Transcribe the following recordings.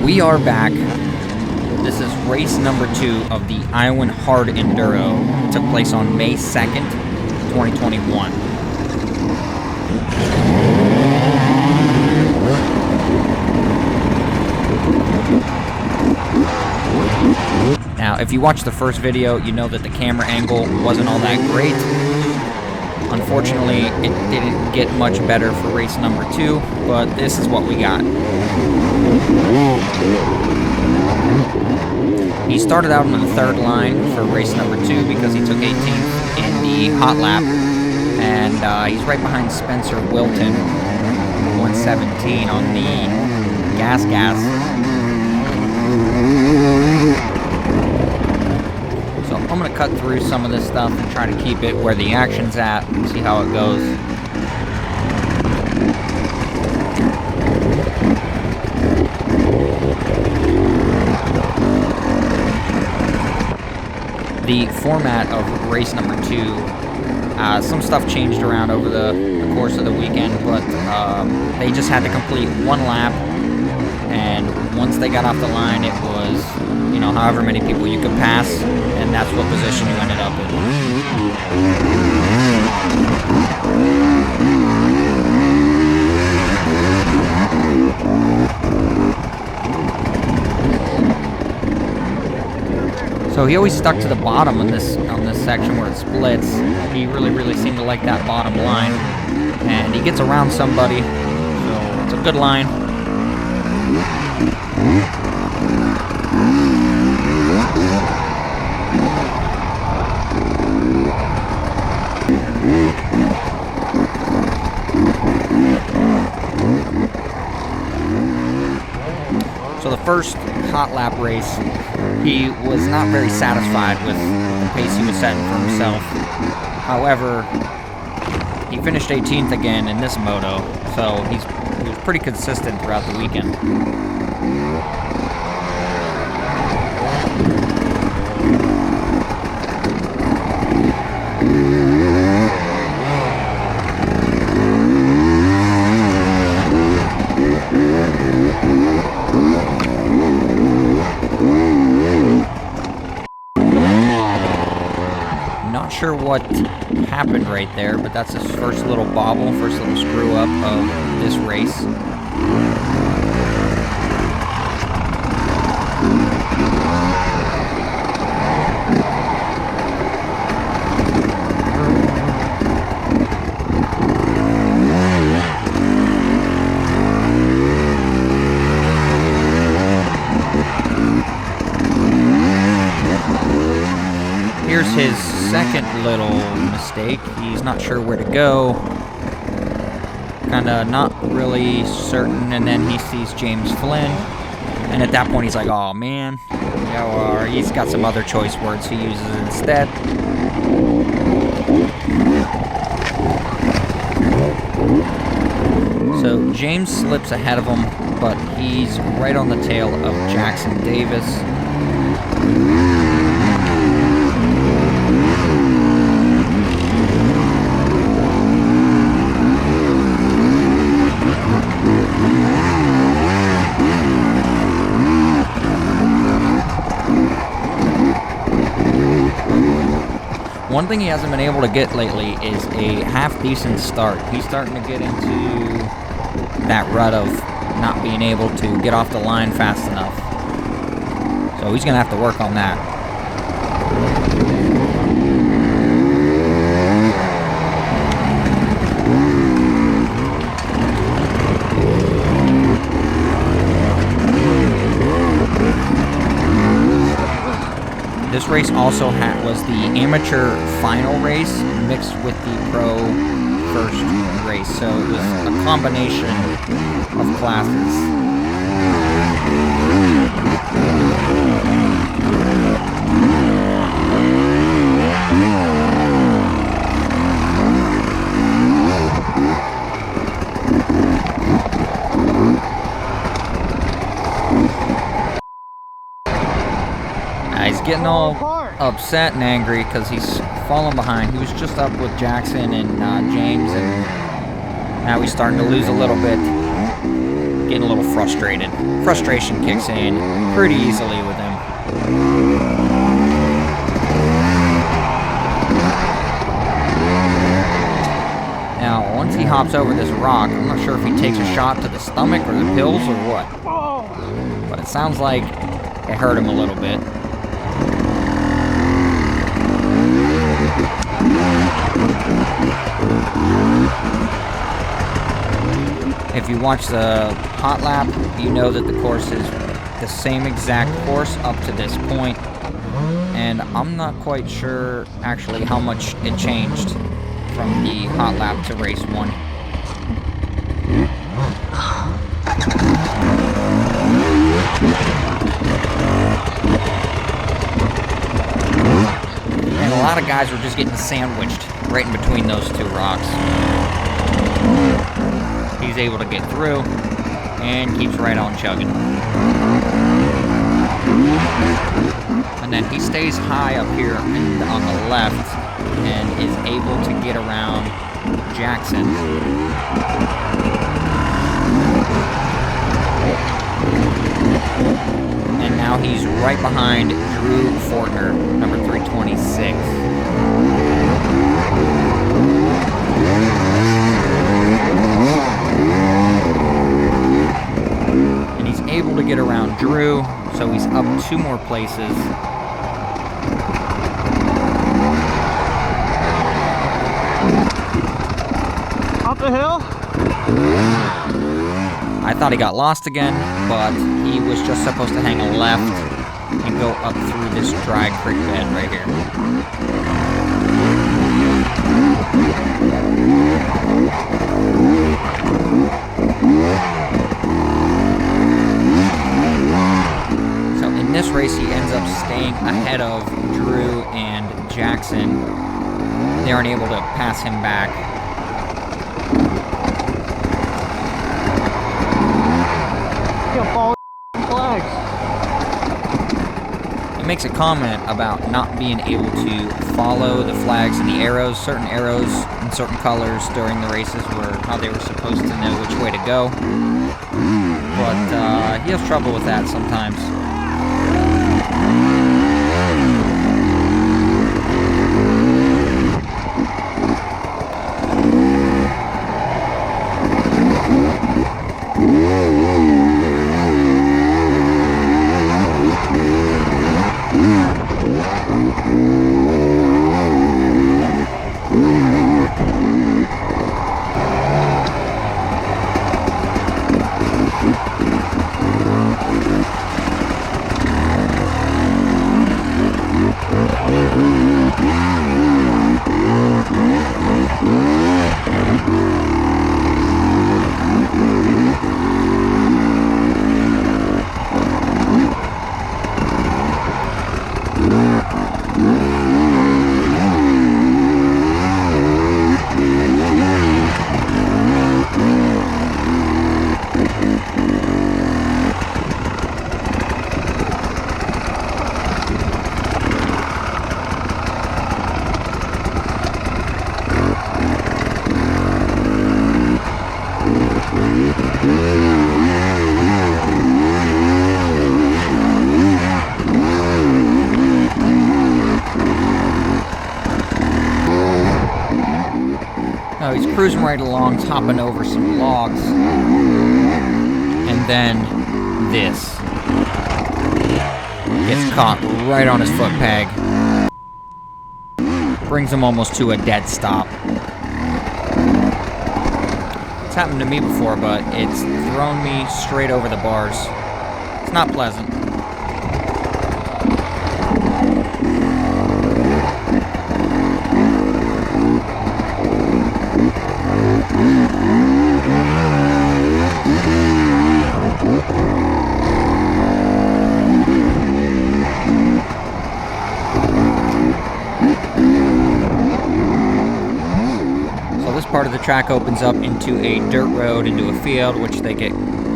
We are back. This is race number 2 of the Iowan Hard Enduro. It took place on May 2nd, 2021. Now, if you watched the first video, you know that the camera angle wasn't all that great. Unfortunately, it didn't get much better for race number 2, but this is what we got. He started out on the 3rd line for race number 2 because he took 18th in the hot lap, and he's right behind Spenser Wilton, 117 on the gas. So I'm going to cut through some of this stuff and try to keep it where the action's at and see how it goes. The format of race number 2, some stuff changed around over the course of the weekend, but they just had to complete 1 lap, and once they got off the line, it was, you know, however many people you could pass, and that's what position you ended up in. So he always stuck to the bottom on this section where it splits. He really seemed to like that bottom line, and he gets around somebody, so it's a good line. So the first hot lap race, he was not very satisfied with the pace he was setting for himself. However, he finished 18th again in this moto, so he was pretty consistent throughout the weekend. Not sure what happened right there, but that's his first little bobble, first little screw up of this race. Here's his second little mistake. He's not sure where to go. Kinda not really certain, and then he sees James Flynn. And at that point he's like, oh man. Yeah, or he's got some other choice words he uses instead. So James slips ahead of him, but he's right on the tail of Jackson Davis. One thing he hasn't been able to get lately is a half-decent start. He's starting to get into that rut of not being able to get off the line fast enough. So he's going to have to work on that. This race also was the amateur final race mixed with the pro first race, so it was a combination of classes. He's getting all upset and angry because he's falling behind. He was just up with Jackson and James, and now he's starting to lose a little bit. getting a little frustrated. Frustration kicks in pretty easily with him. Now, once he hops over this rock, I'm not sure if he takes a shot to the stomach or the pills or what. But it sounds like it hurt him a little bit. If you watch the hot lap, you know that the course is the same exact course up to this point. And I'm not quite sure actually how much it changed from the hot lap to race 1. And a lot of guys were just getting sandwiched right in between those two rocks. He's able to get through and keeps right on chugging. And then he stays high up here on the left and is able to get around Jackson. And now he's right behind Drew Fortner, number 326. And he's able to get around Drew, so he's up 2 more places. Up the hill? I thought he got lost again, but he was just supposed to hang a left and go up through this dry creek bed right here. So in this race, he ends up staying ahead of Drew and Jackson. They aren't able to pass him back. Flags. It makes a comment about not being able to follow the flags and the arrows. Certain arrows in certain colors during the races were how they were supposed to know which way to go. But he has trouble with that sometimes. Oh, he's cruising right along, hopping over some logs. And then this. Gets caught right on his foot peg. Brings him almost to a dead stop. It's happened to me before, but it's thrown me straight over the bars. It's not pleasant. Part of the track opens up into a dirt road, into a field, which they get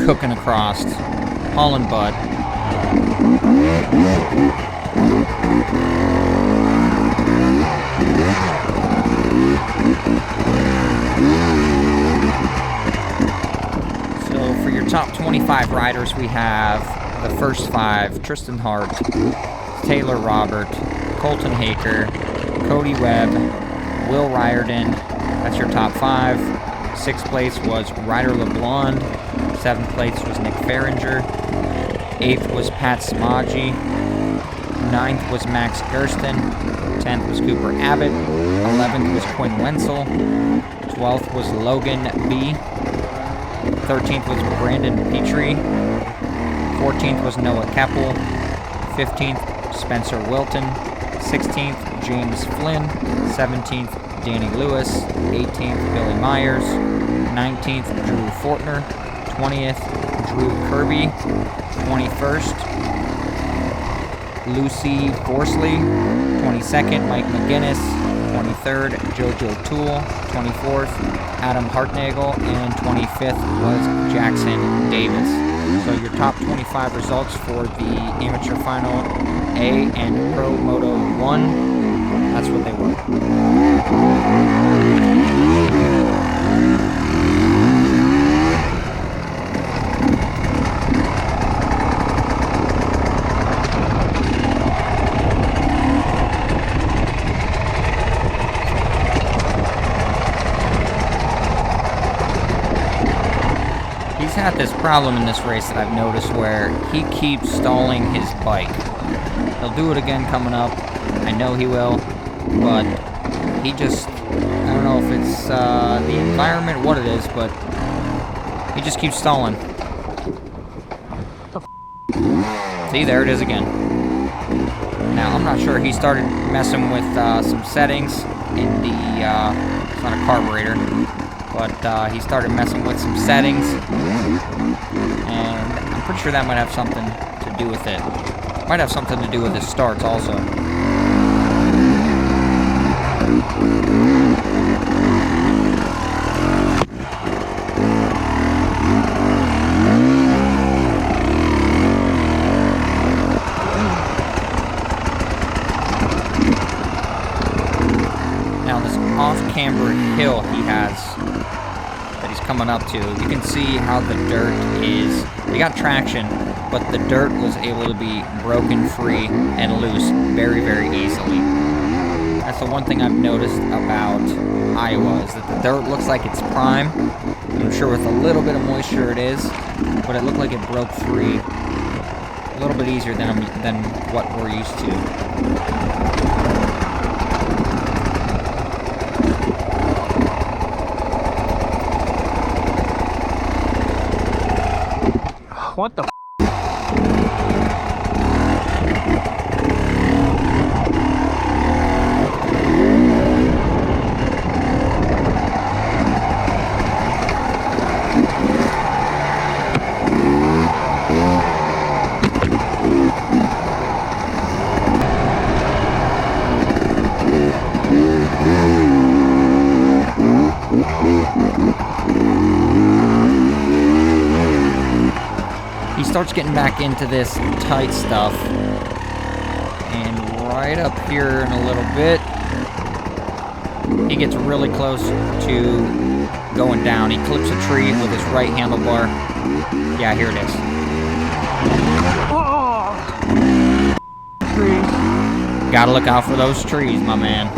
cooking across, hauling butt. So for your top 25 riders, we have the first 5, Trystan Hart, Taylor Robert, Colton Haaker, Cody Webb, Will Riordan. That's your top 5. 6th place was Ryder Leblond. 7th place was Nick Fahringer. 8th was Pat Smage. 9th was Max Gerston. 10th was Cooper Abbott. 11th was Quinn Wentzel. 12th was Logan B. 13th was Branden Petrie. 14th was Noah Keppel. 15th, Spenser Wilton. 16th, James Flynn. 17th, Danny Lewis. 18th, Billy Myers. 19th, Drew Fortner. 20th, Drew Kirby. 21st, Louise Forsley. 22nd, Mike McGinnis. 23rd, Jojo Toole. 24th, Adam Hartnagel. And 25th was Jackson Davis. So your top 25 results for the Amateur Final A and Pro Moto 1, that's what they were. Had this problem in this race that I've noticed where he keeps stalling his bike. He'll do it again coming up. I know he will, but he just, I don't know if it's the environment, what it is, but he just keeps stalling. See, there it is again. Now, I'm not sure, he started messing with some settings in the, it's not a carburetor, but he started messing with some settings, and I'm pretty sure that might have something to do with it. Might have something to do with his starts also. Now this off-camber hill he has that he's coming up to, you can see how the dirt is, they got traction, but the dirt was able to be broken free and loose very, very easily. That's the one thing I've noticed about Iowa, is that the dirt looks like it's prime. I'm sure with a little bit of moisture it is, but it looked like it broke free a little bit easier than what we're used to. What the f? He starts getting back into this tight stuff, and right up here in a little bit, he gets really close to going down. He clips a tree with his right handlebar. Yeah, here it is. Oh! Trees. Gotta look out for those trees, my man.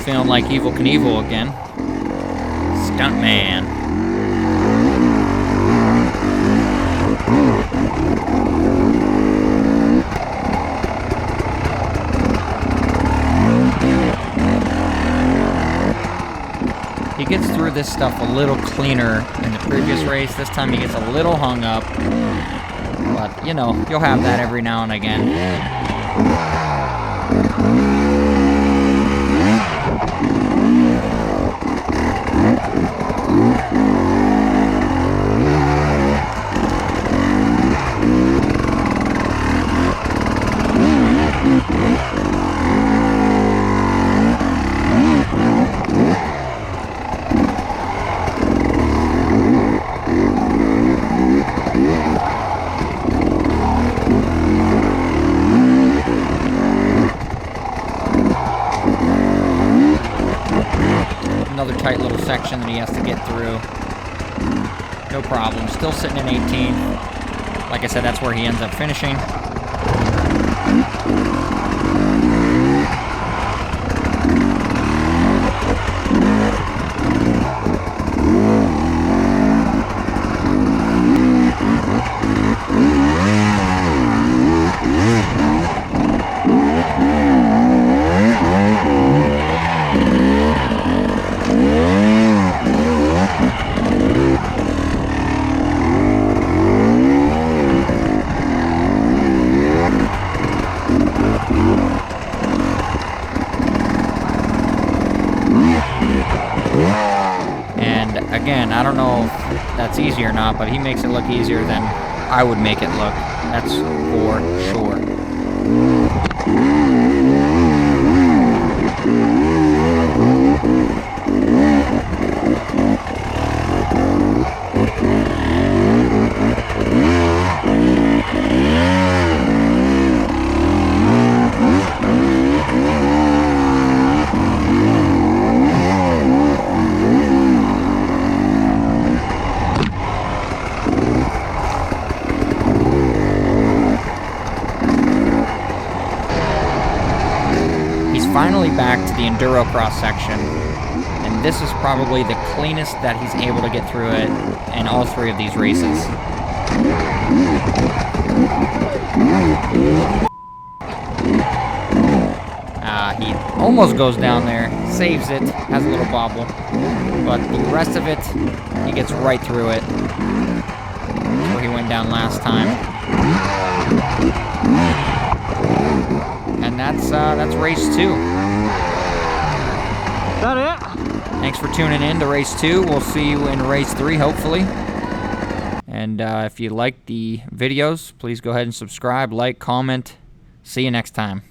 Feeling like Evel Knievel again. Stuntman. through this stuff a little cleaner in the previous race. This time he gets a little hung up. But, you know, you'll have that every now and again. Another tight little section that he has to get through. No problem. Still sitting in 18th. Like I said, that's where he ends up finishing. Again, I don't know if that's easy or not, but he makes it look easier than I would make it look. That's for sure. Finally back to the Enduro cross section, and this is probably the cleanest that he's able to get through it in all three of these races. He almost goes down there, saves it, has a little bobble, but the rest of it, he gets right through it. That's where he went down last time. And that's race 2. Is that it? Thanks for tuning in to race 2. We'll see you in race 3, hopefully. And if you like the videos, please go ahead and subscribe, like, comment. See you next time.